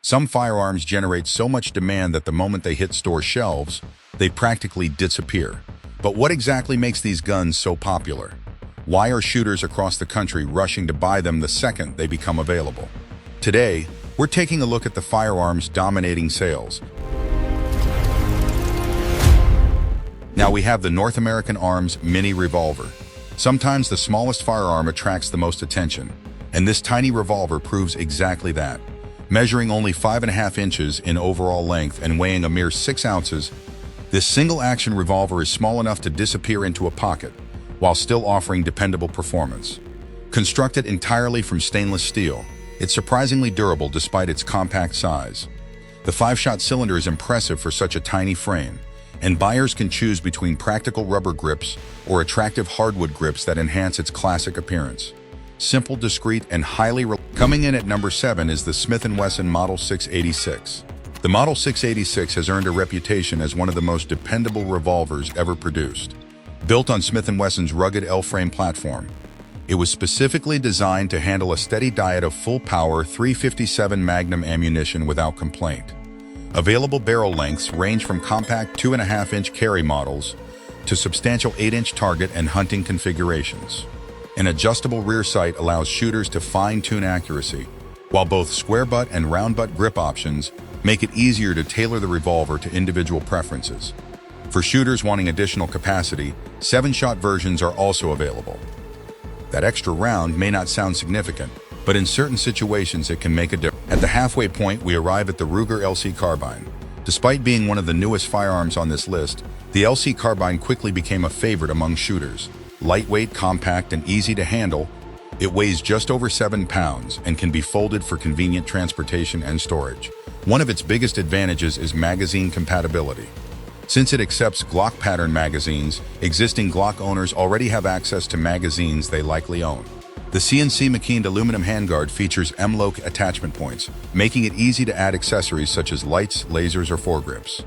Some firearms generate so much demand that the moment they hit store shelves, they practically disappear. But what exactly makes these guns so popular? Why are shooters across the country rushing to buy them the second they become available? Today, we're taking a look at the firearms dominating sales. Now we have the North American Arms Mini-Revolver. Sometimes the smallest firearm attracts the most attention, and this tiny revolver proves exactly that. Measuring only 5.5 inches in overall length and weighing a mere 6 ounces, this single-action revolver is small enough to disappear into a pocket, while still offering dependable performance. Constructed entirely from stainless steel, it's surprisingly durable despite its compact size. The 5-shot cylinder is impressive for such a tiny frame, and buyers can choose between practical rubber grips or attractive hardwood grips that enhance its classic appearance. Simple, discreet, and highly Coming in at number 7 is the Smith & Wesson Model 686. The Model 686 has earned a reputation as one of the most dependable revolvers ever produced. Built on Smith & Wesson's rugged L-frame platform, it was specifically designed to handle a steady diet of full-power .357 Magnum ammunition without complaint. Available barrel lengths range from compact 2.5-inch carry models to substantial 8-inch target and hunting configurations. An adjustable rear sight allows shooters to fine-tune accuracy, while both square butt and round butt grip options make it easier to tailor the revolver to individual preferences. For shooters wanting additional capacity, 7-shot versions are also available. That extra round may not sound significant, but in certain situations it can make a difference. At the halfway point, we arrive at the Ruger LC Carbine. Despite being one of the newest firearms on this list, the LC Carbine quickly became a favorite among shooters. Lightweight, compact, and easy to handle, it weighs just over 7 pounds and can be folded for convenient transportation and storage. One of its biggest advantages is magazine compatibility. Since it accepts Glock pattern magazines, existing Glock owners already have access to magazines they likely own. The CNC machined aluminum handguard features M-LOK attachment points, making it easy to add accessories such as lights, lasers, or foregrips.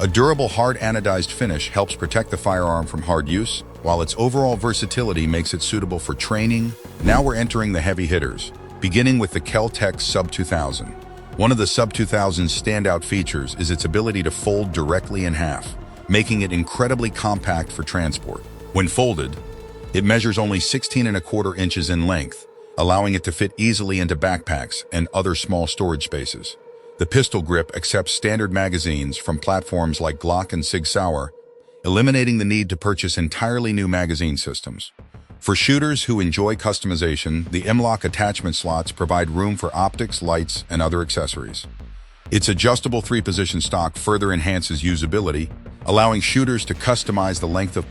A durable, hard anodized finish helps protect the firearm from hard use, while its overall versatility makes it suitable for training. Now we're entering the heavy hitters, beginning with the KelTec SUB-2000. One of the SUB-2000's standout features is its ability to fold directly in half, making it incredibly compact for transport. When folded, it measures only 16.25 inches in length, allowing it to fit easily into backpacks and other small storage spaces. The pistol grip accepts standard magazines from platforms like Glock and Sig Sauer, eliminating the need to purchase entirely new magazine systems. For shooters who enjoy customization, the M-LOK attachment slots provide room for optics, lights, and other accessories. Its adjustable 3-position stock further enhances usability, allowing shooters to customize the length of.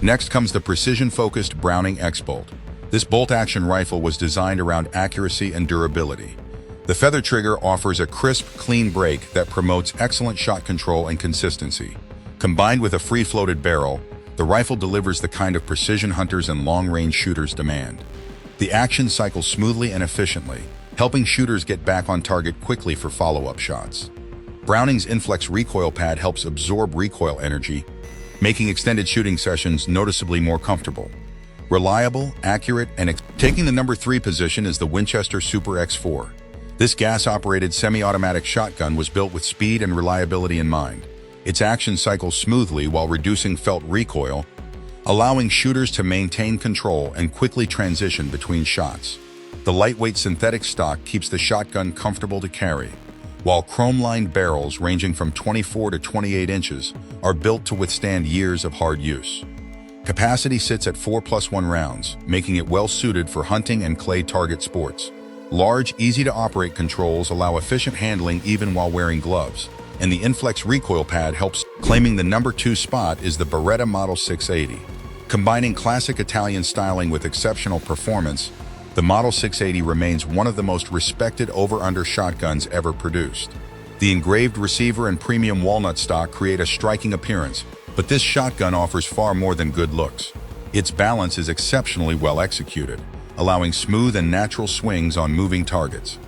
Next comes the precision-focused Browning X-Bolt. This bolt-action rifle was designed around accuracy and durability. The feather trigger offers a crisp, clean break that promotes excellent shot control and consistency. Combined with a free-floated barrel, the rifle delivers the kind of precision hunters and long-range shooters demand. The action cycles smoothly and efficiently, helping shooters get back on target quickly for follow-up shots. Browning's Inflex recoil pad helps absorb recoil energy, making extended shooting sessions noticeably more comfortable. Reliable, accurate, and taking the number 3 position is the Winchester Super X4. This gas-operated semi-automatic shotgun was built with speed and reliability in mind. Its action cycles smoothly while reducing felt recoil, allowing shooters to maintain control and quickly transition between shots. The lightweight synthetic stock keeps the shotgun comfortable to carry, while chrome-lined barrels ranging from 24 to 28 inches are built to withstand years of hard use. Capacity sits at 4+1 rounds, making it well-suited for hunting and clay target sports. Large, easy-to-operate controls allow efficient handling even while wearing gloves, and the Inflex recoil pad helps. Claiming the number 2 spot is the Beretta Model 680. Combining classic Italian styling with exceptional performance, the Model 680 remains one of the most respected over-under shotguns ever produced. The engraved receiver and premium walnut stock create a striking appearance, but this shotgun offers far more than good looks. Its balance is exceptionally well executed, allowing smooth and natural swings on moving targets.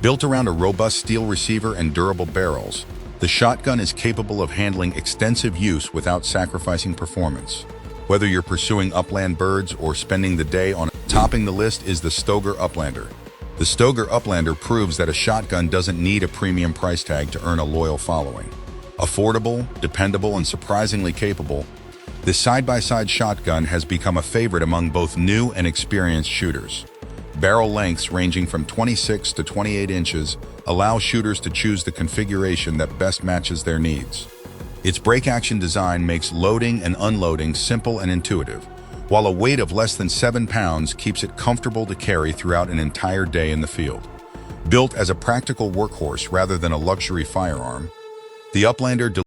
Built around a robust steel receiver and durable barrels, the shotgun is capable of handling extensive use without sacrificing performance. Whether you're pursuing upland birds or spending the day on. Topping the list is the Stoeger Uplander. The Stoeger Uplander proves that a shotgun doesn't need a premium price tag to earn a loyal following. Affordable, dependable, and surprisingly capable, this side-by-side shotgun has become a favorite among both new and experienced shooters. Barrel lengths ranging from 26 to 28 inches allow shooters to choose the configuration that best matches their needs. Its break-action design makes loading and unloading simple and intuitive, while a weight of less than 7 pounds keeps it comfortable to carry throughout an entire day in the field. Built as a practical workhorse rather than a luxury firearm, the Uplander